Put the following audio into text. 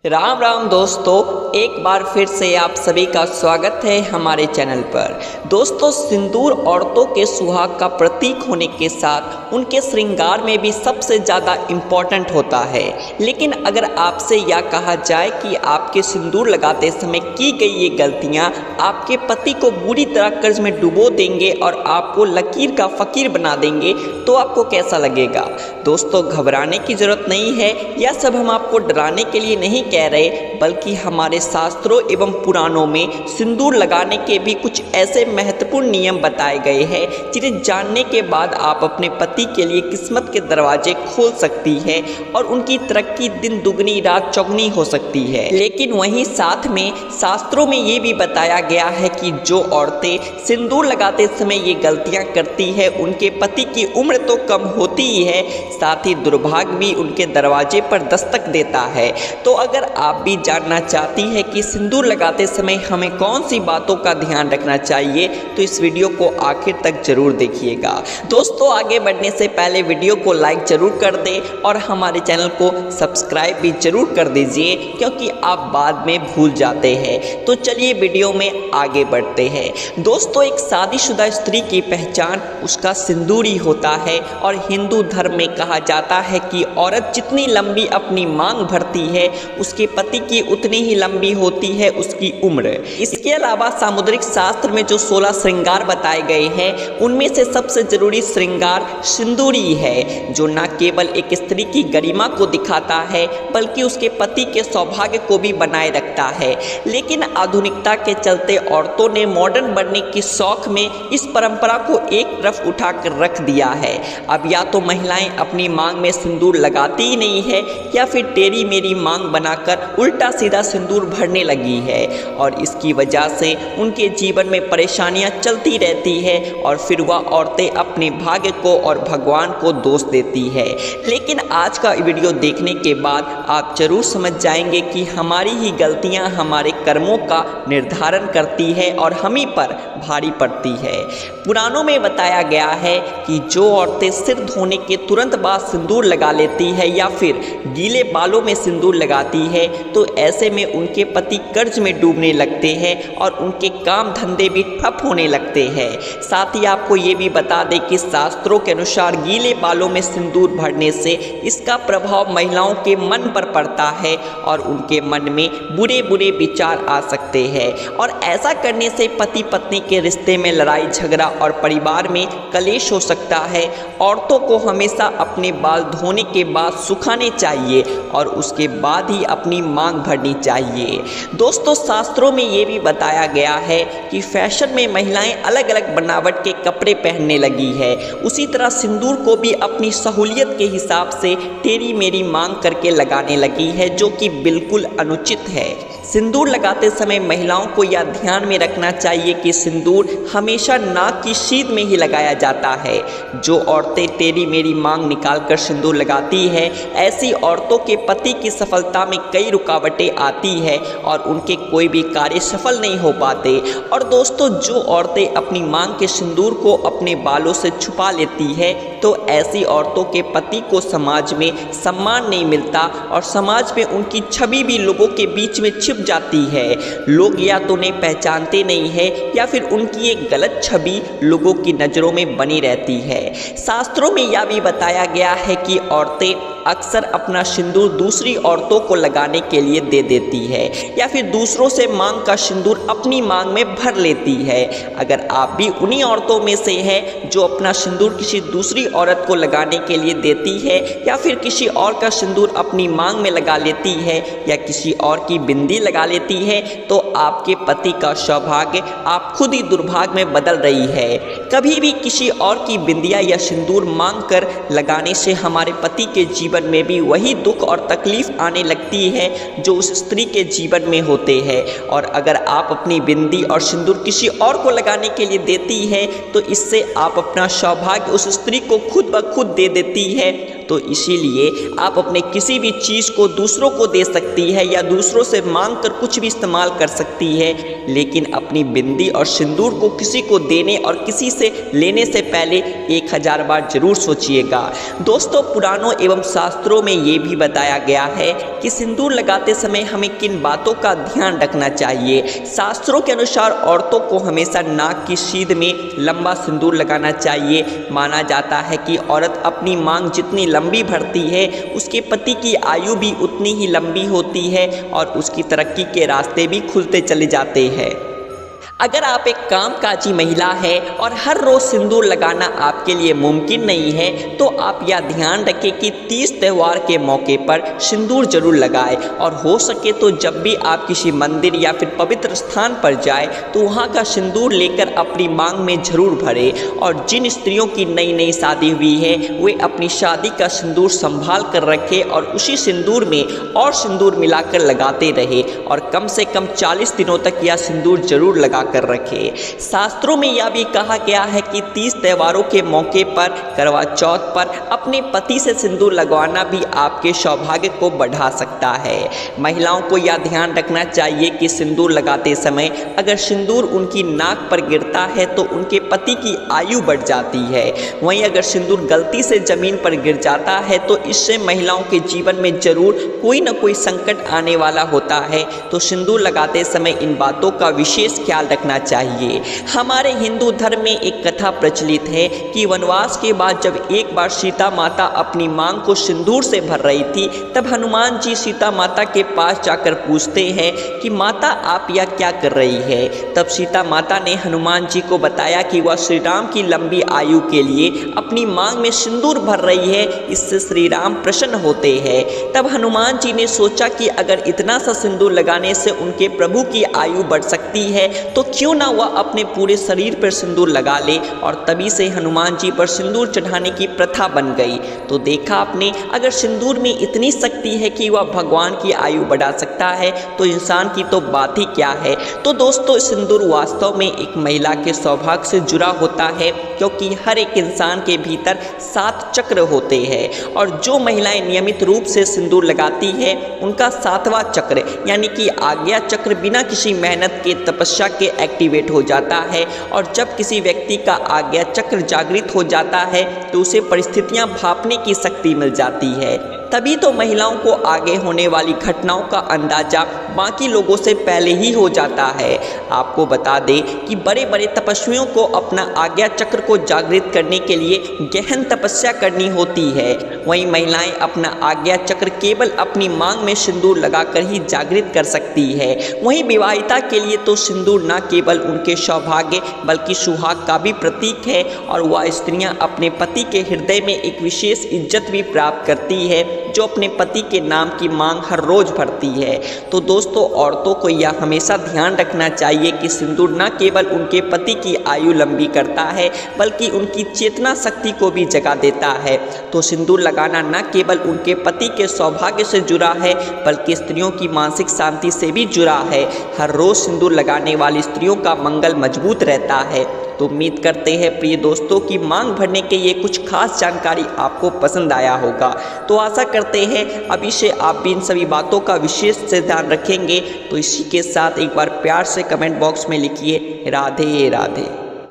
राम राम दोस्तों, एक बार फिर से आप सभी का स्वागत है हमारे चैनल पर। दोस्तों, सिंदूर औरतों के सुहाग का प्रतीक होने के साथ उनके श्रृंगार में भी सबसे ज़्यादा इम्पॉर्टेंट होता है। लेकिन अगर आपसे यह कहा जाए कि आपके सिंदूर लगाते समय की गई ये गलतियाँ आपके पति को बुरी तरह कर्ज में डुबो देंगे और आपको लकीर का फ़कीर बना देंगे, तो आपको कैसा लगेगा? दोस्तों, घबराने की ज़रूरत नहीं है। यह सब हम आपको डराने के लिए नहीं कह रहे, बल्कि हमारे शास्त्रों एवं पुराणों में सिंदूर लगाने के भी कुछ ऐसे महत्वपूर्ण नियम बताए गए हैं जिन्हें जानने के बाद आप अपने पति के लिए किस्मत के दरवाजे खोल सकती है और उनकी तरक्की दिन दुगनी रात चौगनी हो सकती है। लेकिन वहीं साथ में शास्त्रों में ये भी बताया गया है कि जो औरतें सिंदूर लगाते समय ये गलतियां करती है, उनके पति की उम्र तो कम होती ही है, साथ ही दुर्भाग्य भी उनके दरवाजे पर दस्तक देता है। तो अगर आप भी जानना चाहती है कि सिंदूर लगाते समय हमें कौन सी बातों का ध्यान रखना चाहिए, तो इस वीडियो को आखिर तक जरूर देखिएगा। दोस्तों, आगे बढ़ने से पहले वीडियो को लाइक जरूर कर दें और हमारे चैनल को सब्सक्राइब भी जरूर कर दीजिए, क्योंकि आप बाद में भूल जाते हैं। तो चलिए वीडियो में आगे बढ़ते हैं। दोस्तों, एक शादीशुदा स्त्री की पहचान उसका सिंदूर ही होता है और हिंदू धर्म में कहा जाता है कि औरत जितनी लंबी अपनी मांग भरती है, उसके पति की उतनी ही लंबी होती है उसकी उम्र। इसके अलावा सामुद्रिक शास्त्र में जो 16 श्रृंगार बताए गए हैं, उनमें से सबसे जरूरी श्रृंगार सिंदूरी है, जो न केवल एक स्त्री की गरिमा को दिखाता है, बल्कि उसके पति के सौभाग्य को भी बनाए रखता है। लेकिन आधुनिकता के चलते औरतों ने मॉडर्न बनने की शौक में इस परंपरा को एक तरफ उठाकर रख दिया है। अब या तो महिलाएं अपनी मांग में सिंदूर लगाती ही नहीं है, या फिर तेरी मेरी मांग बनाकर उल्टा सीधा सिंदूर भरने लगी है, और इसकी वजह से उनके जीवन में परेशानियां चलती रहती है और फिर वह औरतें अपने भाग्य को और भगवान को दोष देती है। लेकिन आज का वीडियो देखने के बाद आप जरूर समझ जाएंगे कि हमारी ही गलतियां हमारे कर्मों का निर्धारण करती है और हम ही पर भारी पड़ती है। पुराणों में बताया गया है कि जो औरतें सिर धोने के तुरंत बाद सिंदूर लगा लेती है या फिर गीले बालों में सिंदूर लगाती है, तो ऐसे में उनके पति कर्ज में डूबने लगते हैं और उनके काम धंधे भी ठप होने लगते हैं। साथ ही आपको ये भी बता दें कि शास्त्रों के अनुसार गीले बालों में सिंदूर भरने से इसका प्रभाव महिलाओं के मन पर पड़ता है और उनके मन में बुरे बुरे विचार आ सकते हैं, और ऐसा करने से पति पत्नी के रिश्ते में लड़ाई झगड़ा और परिवार में कलेश हो सकता है। औरतों को हमेशा अपने बाल धोने के बाद सुखाने चाहिए और उसके बाद ही अपनी मांग भरनी चाहिए। दोस्तों, शास्त्रों में ये भी बताया गया है कि फैशन में महिलाएं अलग अलग बनावट के कपड़े पहनने लगी है, उसी तरह सिंदूर को भी अपनी सहूलियत के हिसाब से तेरी मेरी मांग करके लगाने लगी है, जो कि बिल्कुल अनुचित है। सिंदूर लगाते समय महिलाओं को यह ध्यान में रखना चाहिए कि सिंदूर हमेशा नाक की सीध में ही लगाया जाता है। जो औरतें तेरी मेरी मांग निकालकर सिंदूर लगाती है, ऐसी औरतों के पति की सफलता में कई रुकावटें आती है और उनके कोई भी कार्य सफल नहीं हो पाते। और दोस्तों, जो औरतें अपनी मांग के सिंदूर को अपने बालों से छुपा लेती है, तो ऐसी औरतों के पति को समाज में सम्मान नहीं मिलता और समाज में उनकी छवि भी लोगों के बीच में छिप जाती है। लोग या तो उन्हें पहचानते नहीं है या फिर उनकी एक गलत छवि लोगों की नज़रों में बनी रहती है। शास्त्रों में यह भी बताया गया है कि औरतें अक्सर अपना सिंदूर दूसरी औरतों को लगाने के लिए दे देती है या फिर दूसरों से मांग का सिंदूर अपनी मांग में भर लेती है। अगर आप भी उन्हीं औरतों में से हैं जो अपना सिंदूर किसी दूसरी औरत को लगाने के लिए देती है या फिर किसी और का सिंदूर अपनी मांग में लगा लेती है या किसी और की बिंदी लगा लेती है, तो आपके पति का सौभाग्य आप खुद ही दुर्भाग्य में बदल रही है। कभी भी किसी और की बिंदिया या सिंदूर मांग कर लगाने से हमारे पति के जीवन में भी वही दुख और तकलीफ आने लगती है जो उस स्त्री के जीवन में होते हैं। और अगर आप अपनी बिंदी और सिंदूर किसी और को लगाने के लिए देती है तो इससे आप अपना सौभाग्य उस स्त्री को खुद ब खुद दे देती है। तो इसीलिए आप अपने किसी भी चीज़ को दूसरों को दे सकती है या दूसरों से मांग कर कुछ भी इस्तेमाल कर सकती है, लेकिन अपनी बिंदी और सिंदूर को किसी को देने और किसी से लेने से पहले 1000 बार जरूर सोचिएगा। दोस्तों, पुराणों एवं शास्त्रों में ये भी बताया गया है कि सिंदूर लगाते समय हमें किन बातों का ध्यान रखना चाहिए। शास्त्रों के अनुसार औरतों को हमेशा नाक की सीध में लंबा सिंदूर लगाना चाहिए। माना जाता है कि औरत अपनी मांग जितनी लंबी भरती है उसके पति की आयु भी उतनी ही लंबी होती है और उसकी तरक्की के रास्ते भी खुलते चले जाते हैं। अगर आप एक कामकाजी महिला है और हर रोज़ सिंदूर लगाना आपके लिए मुमकिन नहीं है तो आप यह ध्यान रखें कि 30 त्यौहार के मौके पर सिंदूर जरूर लगाएं और हो सके तो जब भी आप किसी मंदिर या फिर पवित्र स्थान पर जाएं तो वहां का सिंदूर लेकर अपनी मांग में जरूर भरें। और जिन स्त्रियों की नई नई शादी हुई है वे अपनी शादी का सिंदूर संभाल कर रखें और उसी सिंदूर में और सिंदूर मिलाकर लगाते रहे और कम से कम 40 दिनों तक यह सिंदूर जरूर लगा कर रखे। शास्त्रों में यह भी कहा गया है कि 30 त्योहारों के मौके पर, करवा चौथ पर अपने पति से सिंदूर लगवाना भी आपके सौभाग्य को बढ़ा सकता है। महिलाओं को यह ध्यान रखना चाहिए कि सिंदूर लगाते समय अगर सिंदूर उनकी नाक पर गिरता है तो उनके पति की आयु बढ़ जाती है। वहीं अगर सिंदूर गलती से जमीन पर गिर जाता है तो इससे महिलाओं के जीवन में जरूर कोई न कोई संकट आने वाला होता है। तो सिंदूर लगाते समय इन बातों का विशेष ख्याल रखना चाहिए। हमारे हिंदू धर्म में एक कथा प्रचलित है कि वनवास के बाद जब एक बार सीता माता अपनी मांग को सिंदूर से भर रही थी तब हनुमान जी सीता माता के पास जाकर पूछते हैं कि माता आप यह क्या कर रही है। तब सीता माता ने हनुमान जी को बताया कि वह श्री राम की लंबी आयु के लिए अपनी मांग में सिंदूर भर रही है, इससे श्री राम प्रसन्न होते हैं। तब हनुमान जी ने सोचा कि अगर इतना सा सिंदूर लगाने से उनके प्रभु की आयु बढ़ सकती है तो क्यों ना वह अपने पूरे शरीर पर सिंदूर लगा ले। और तभी से हनुमान जी पर सिंदूर चढ़ाने की प्रथा बन गई। तो देखा आपने, अगर सिंदूर में इतनी शक्ति है कि वह भगवान की आयु बढ़ा सकता है तो इंसान की तो बात ही क्या है। तो दोस्तों, सिंदूर वास्तव में एक महिला के सौभाग्य से जुड़ा होता है क्योंकि हर एक इंसान के भीतर 7 चक्र होते हैं और जो महिलाएं नियमित रूप से सिंदूर लगाती है उनका 7वां चक्र यानी कि आज्ञा चक्र बिना किसी मेहनत के, तपस्या के एक्टिवेट हो जाता है। और जब किसी व्यक्ति का आज्ञा चक्र जागृत हो जाता है तो उसे परिस्थितियां भांपने की शक्ति मिल जाती है। तभी तो महिलाओं को आगे होने वाली घटनाओं का अंदाजा बाकी लोगों से पहले ही हो जाता है। आपको बता दें कि बड़े बड़े तपस्वियों को अपना आज्ञा चक्र को जागृत करने के लिए गहन तपस्या करनी होती है। वहीं महिलाएं अपना आज्ञा चक्र केवल अपनी मांग में सिंदूर लगाकर ही जागृत कर सकती है। वहीं विवाहिता के लिए तो सिंदूर न केवल उनके सौभाग्य बल्कि सुहाग का भी प्रतीक है और वह स्त्रियां अपने पति के हृदय में एक विशेष इज्जत भी प्राप्त करती है जो अपने पति के नाम की मांग हर रोज भरती है। तो दोस्तों, औरतों को यह हमेशा ध्यान रखना चाहिए कि सिंदूर न केवल उनके पति की आयु लंबी करता है बल्कि उनकी चेतना शक्ति को भी जगा देता है। तो सिंदूर लगाना न केवल उनके पति के सौभाग्य से जुड़ा है बल्कि स्त्रियों की मानसिक शांति से भी जुड़ा है। हर रोज सिंदूर लगाने वाली स्त्रियों का मंगल मजबूत रहता है। तो उम्मीद करते हैं प्रिय दोस्तों की मांग भरने के ये कुछ खास जानकारी आपको पसंद आया होगा। तो आशा करते हैं अभी से आप भी इन सभी बातों का विशेष से ध्यान रखेंगे। तो इसी के साथ एक बार प्यार से कमेंट बॉक्स में लिखिए राधे राधे।